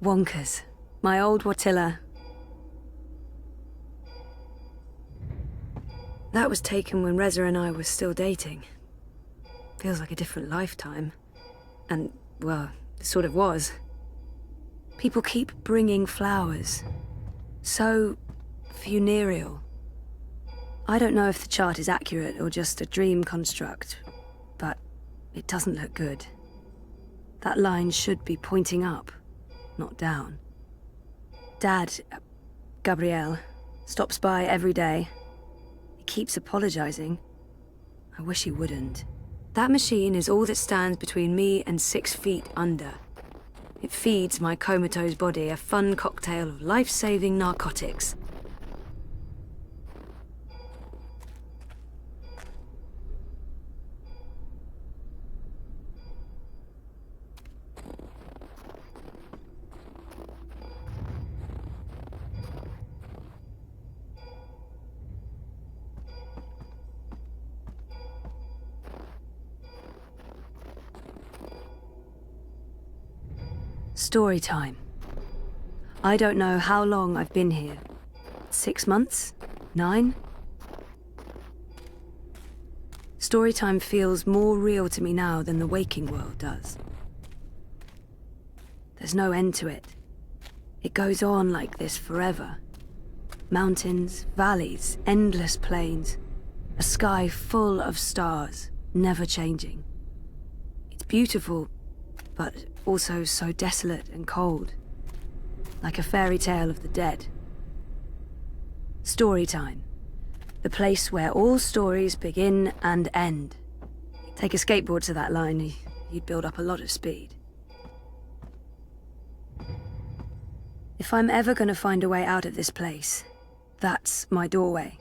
Wonkers. My old Watilla. That was taken when Reza and I were still dating. Feels like a different lifetime. And, well, it sort of was. People keep bringing flowers. So funereal. I don't know if the chart is accurate or just a dream construct, but it doesn't look good. That line should be pointing up, not down. Dad, Gabriel, stops by every day. He keeps apologizing. I wish he wouldn't. That machine is all that stands between me and 6 feet under. It feeds my comatose body a fun cocktail of life-saving narcotics. Story time. I don't know how long I've been here. 6 months? 9? Story time feels more real to me now than the waking world does. There's no end to it. It goes on like this forever. Mountains, valleys, endless plains. A sky full of stars, never changing. It's beautiful, but also so desolate and cold. Like a fairy tale of the dead. Story time. The place where all stories begin and end. Take a skateboard to that line, you'd build up a lot of speed. If I'm ever gonna find a way out of this place, that's my doorway.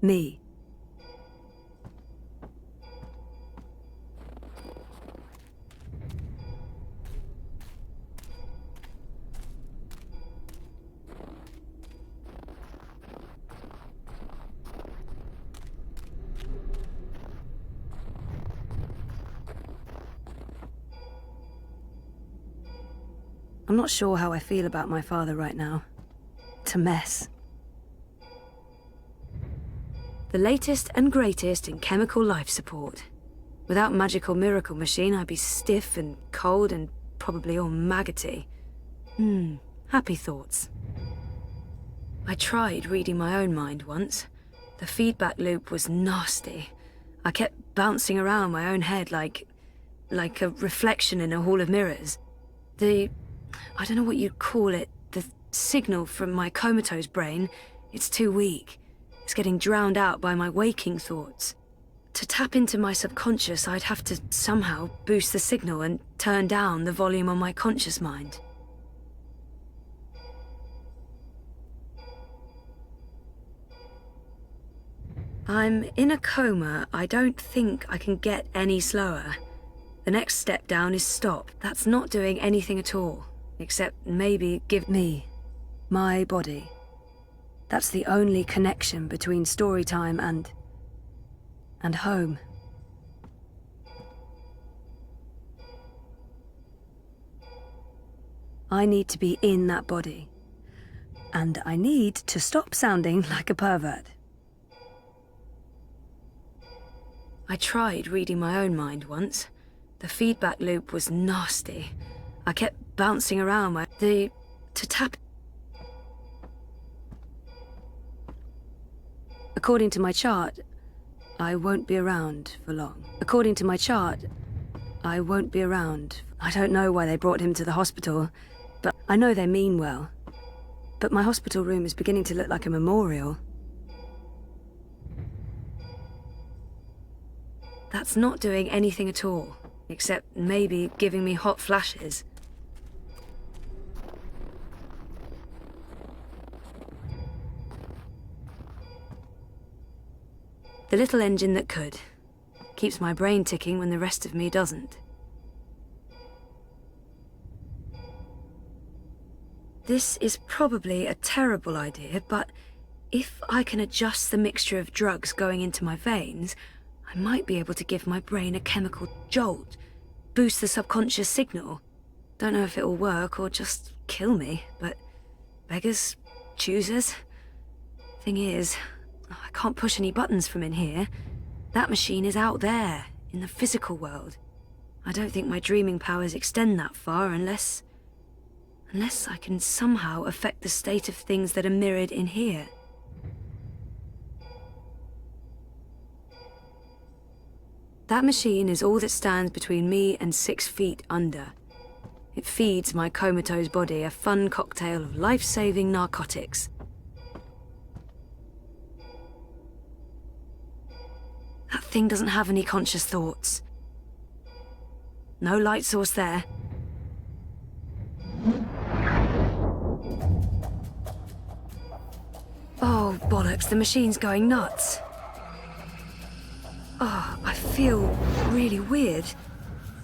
Me. I'm not sure how I feel about my father right now. It's a mess. The latest and greatest in chemical life support. Without magical miracle machine, I'd be stiff and cold and probably all maggoty. Happy thoughts. I tried reading my own mind once. The feedback loop was nasty. I kept bouncing around my own head like a reflection in a hall of mirrors. I don't know what you'd call it, the signal from my comatose brain, it's too weak. It's getting drowned out by my waking thoughts. To tap into my subconscious, I'd have to somehow boost the signal and turn down the volume on my conscious mind. I'm in a coma. I don't think I can get any slower. The next step down is stop. That's not doing anything at all. Except maybe give me my body. That's the only connection between story time and home. I need to be in that body. And I need to stop sounding like a pervert. I tried reading my own mind once. The feedback loop was nasty. I kept bouncing around to tap. According to my chart, I won't be around for long. According to my chart, I won't be around. I don't know why they brought him to the hospital, but I know they mean well. But my hospital room is beginning to look like a memorial. That's not doing anything at all, except maybe giving me hot flashes. The little engine that could. Keeps my brain ticking when the rest of me doesn't. This is probably a terrible idea, but if I can adjust the mixture of drugs going into my veins, I might be able to give my brain a chemical jolt, boost the subconscious signal. Don't know if it'll work or just kill me, but beggars, choosers. Thing is, I can't push any buttons from in here. That machine is out there, in the physical world. I don't think my dreaming powers extend that far unless I can somehow affect the state of things that are mirrored in here. That machine is all that stands between me and 6 feet under. It feeds my comatose body a fun cocktail of life-saving narcotics. That thing doesn't have any conscious thoughts. No light source there. Oh, bollocks, the machine's going nuts. Oh, I feel really weird.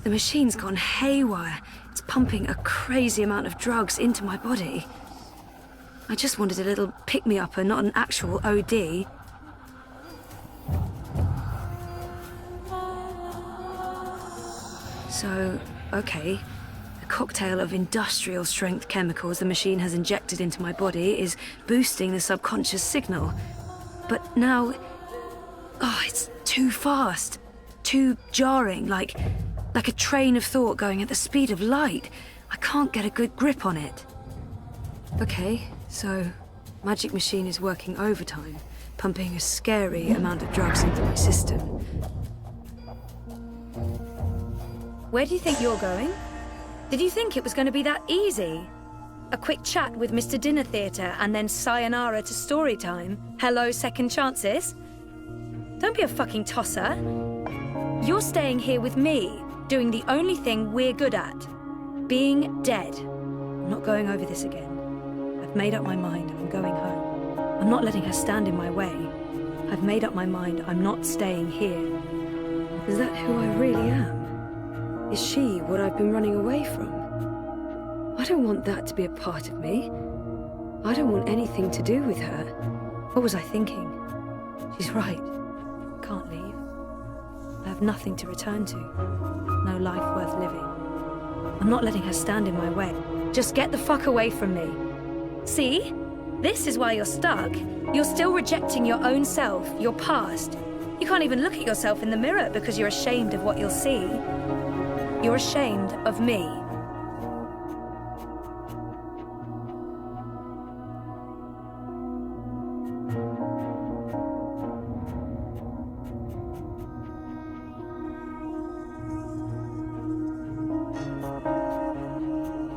The machine's gone haywire. It's pumping a crazy amount of drugs into my body. I just wanted a little pick-me-upper, not an actual OD. So, okay, the cocktail of industrial-strength chemicals the machine has injected into my body is boosting the subconscious signal. But now... oh, it's too fast. Too jarring, like a train of thought going at the speed of light. I can't get a good grip on it. Okay, so magic machine is working overtime, pumping a scary amount of drugs into my system. Where do you think you're going? Did you think it was going to be that easy? A quick chat with Mr. Dinner Theatre and then sayonara to story time? Hello, second chances? Don't be a fucking tosser. You're staying here with me, doing the only thing we're good at. Being dead. I'm not going over this again. I've made up my mind, I'm going home. I'm not letting her stand in my way. I've made up my mind, I'm not staying here. Is that who I really am? Is she what I've been running away from? I don't want that to be a part of me. I don't want anything to do with her. What was I thinking? She's right. Can't leave. I have nothing to return to. No life worth living. I'm not letting her stand in my way. Just get the fuck away from me. See? This is why you're stuck. You're still rejecting your own self, your past. You can't even look at yourself in the mirror because you're ashamed of what you'll see. You're ashamed of me.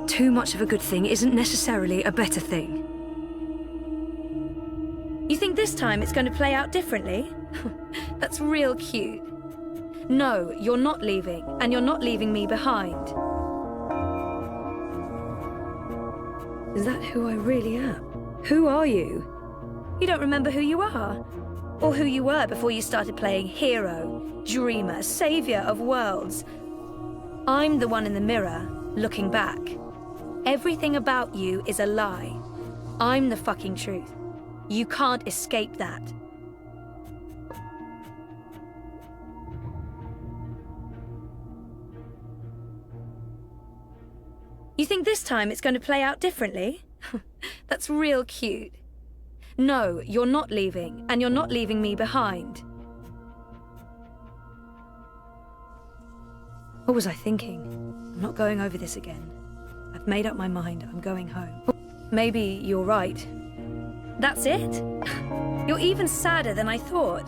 Too much of a good thing isn't necessarily a better thing. You think this time it's going to play out differently? That's real cute. No, you're not leaving, and you're not leaving me behind. Is that who I really am? Who are you? You don't remember who you are? Or who you were before you started playing hero, dreamer, savior of worlds? I'm the one in the mirror, looking back. Everything about you is a lie. I'm the fucking truth. You can't escape that. You think this time it's going to play out differently? That's real cute. No, you're not leaving, and you're not leaving me behind. What was I thinking? I'm not going over this again. I've made up my mind, I'm going home. Maybe you're right. That's it? You're even sadder than I thought.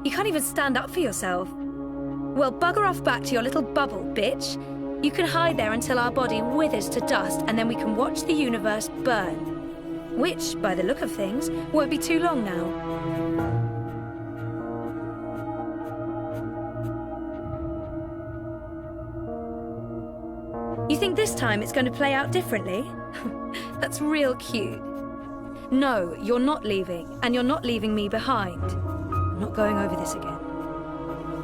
You can't even stand up for yourself. Well, bugger off back to your little bubble, bitch. You can hide there until our body withers to dust, and then we can watch the universe burn. Which, by the look of things, won't be too long now. You think this time it's going to play out differently? That's real cute. No, you're not leaving, and you're not leaving me behind. I'm not going over this again.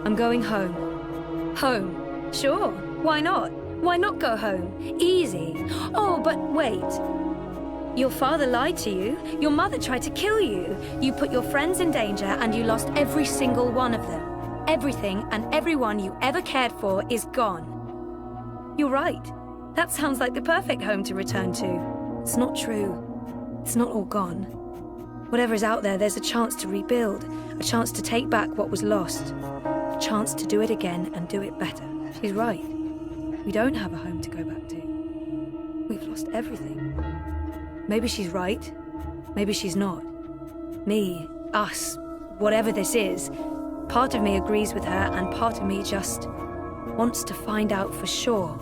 I'm going home. Home? Sure. Why not? Why not go home? Easy. Oh, but wait. Your father lied to you. Your mother tried to kill you. You put your friends in danger and you lost every single one of them. Everything and everyone you ever cared for is gone. You're right. That sounds like the perfect home to return to. It's not true. It's not all gone. Whatever is out there, there's a chance to rebuild, a chance to take back what was lost, a chance to do it again and do it better. She's right. We don't have a home to go back to. We've lost everything. Maybe she's right. Maybe she's not. Me, us, whatever this is, part of me agrees with her and part of me just wants to find out for sure.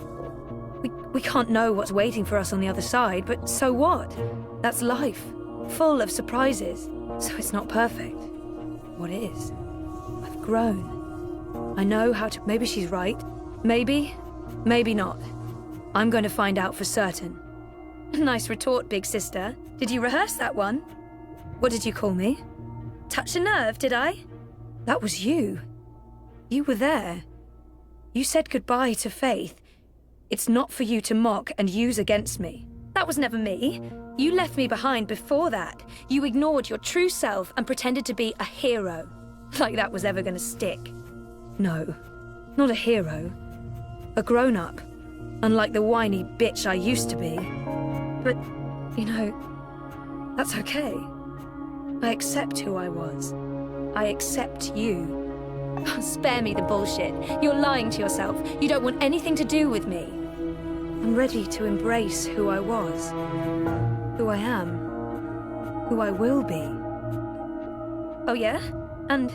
We can't know what's waiting for us on the other side, but so what? That's life, full of surprises. So it's not perfect. What is? I've grown. I know how to... Maybe she's right. Maybe not. I'm going to find out for certain. Nice retort, big sister. Did you rehearse that one? What did you call me? Touch a nerve, did I? That was you. You were there. You said goodbye to Faith. It's not for you to mock and use against me. That was never me. You left me behind before that. You ignored your true self and pretended to be a hero. Like that was ever gonna stick. No, not a hero. A grown-up. Unlike the whiny bitch I used to be. But, you know, that's okay. I accept who I was. I accept you. Spare me the bullshit. You're lying to yourself. You don't want anything to do with me. I'm ready to embrace who I was. Who I am. Who I will be. Oh yeah? And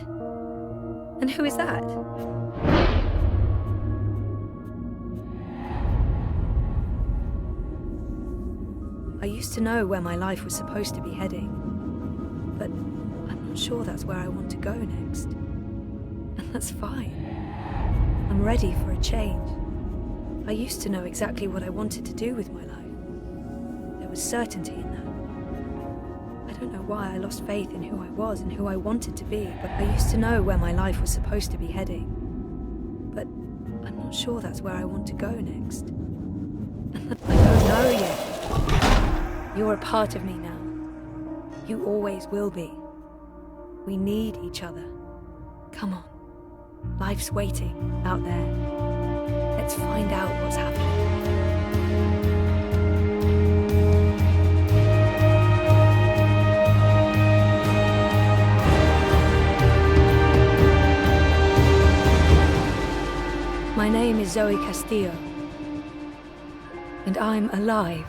who is that? I used to know where my life was supposed to be heading. But I'm not sure that's where I want to go next. And that's fine. I'm ready for a change. I used to know exactly what I wanted to do with my life. There was certainty in that. I don't know why I lost faith in who I was and who I wanted to be, but I used to know where my life was supposed to be heading. But I'm not sure that's where I want to go next. And I don't know yet. You're a part of me now. You always will be. We need each other. Come on. Life's waiting out there. Let's find out what's happening. My name is Zoe Castillo, and I'm alive.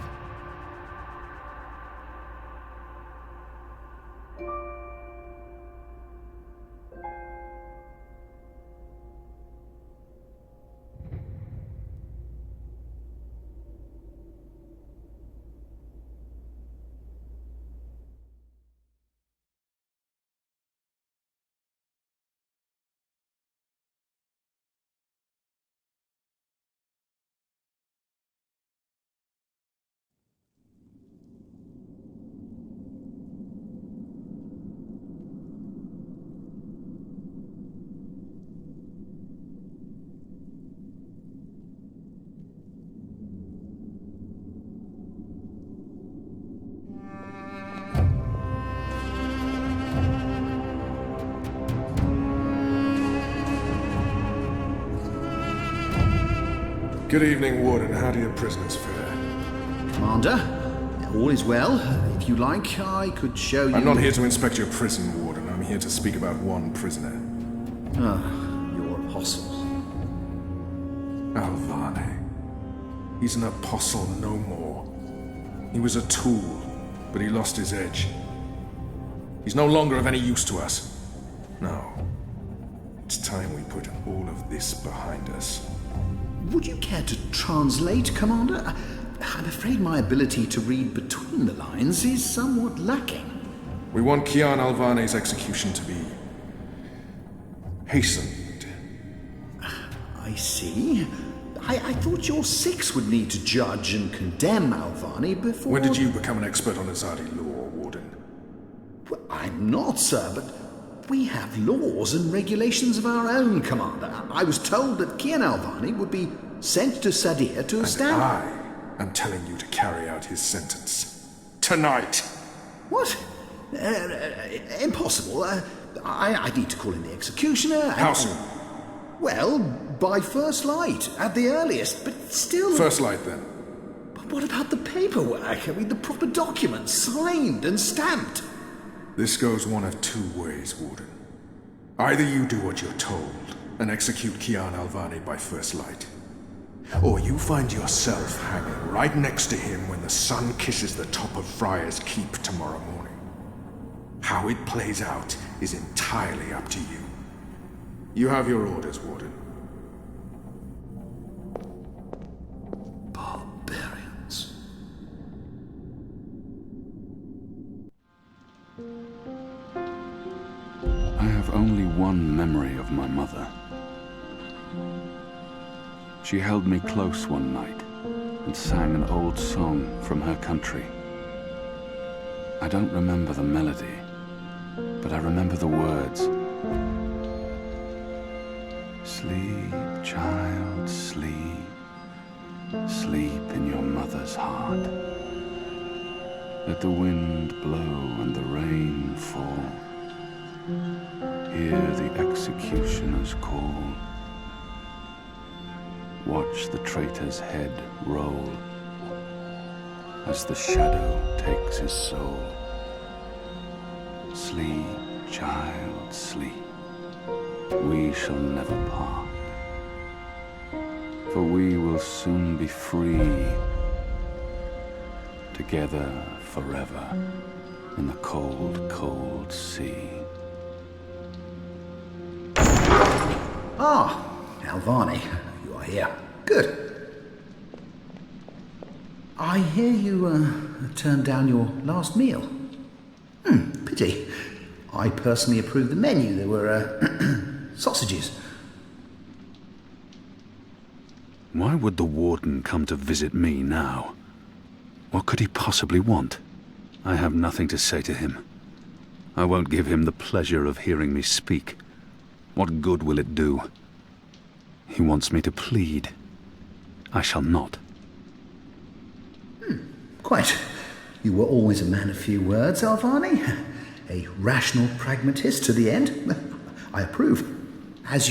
Good evening, Warden. How do your prisoners fare? Commander, all is well. If you like, I could show you... I'm not here to inspect your prison, Warden. I'm here to speak about one prisoner. Your apostles. Alvane. He's an apostle no more. He was a tool, but he lost his edge. He's no longer of any use to us. No. It's time we put all of this behind us. Would you care to translate, Commander? I'm afraid my ability to read between the lines is somewhat lacking. We want Kian Alvane's execution to be... hastened. I see. I thought your six would need to judge and condemn Alvane before... When did you become an expert on Azadi law, Warden? Well, I'm not, sir, but we have laws and regulations of our own, Commander. I was told that Kian Alvane would be sent to Sadir to establish... I am telling you to carry out his sentence. Tonight! What? Impossible. I need to call in the executioner. How soon? Well, by first light, at the earliest, but still... First light, then. what about the paperwork? I mean, the proper documents, signed and stamped. This goes one of two ways, Warden. Either you do what you're told and execute Kian Alvani by first light, or you find yourself hanging right next to him when the sun kisses the top of Friar's Keep tomorrow morning. How it plays out is entirely up to you. You have your orders, Warden. Barbarians. I have only one memory of my mother. She held me close one night and sang an old song from her country. I don't remember the melody, but I remember the words. Sleep, child, sleep. Sleep in your mother's heart. Let the wind blow and the rain fall. Hear the executioner's call. Watch the traitor's head roll as the shadow takes his soul. Sleep, child, sleep. We shall never part, for we will soon be free, together forever in the cold, cold sea. Ah, Alvani, you are here. Good. I hear you turned down your last meal. Pity. I personally approved the menu. There were sausages. Why would the warden come to visit me now? What could he possibly want? I have nothing to say to him. I won't give him the pleasure of hearing me speak. What good will it do? He wants me to plead. I shall not. Quite. You were always a man of few words, Alvani. A rational pragmatist to the end. I approve. As you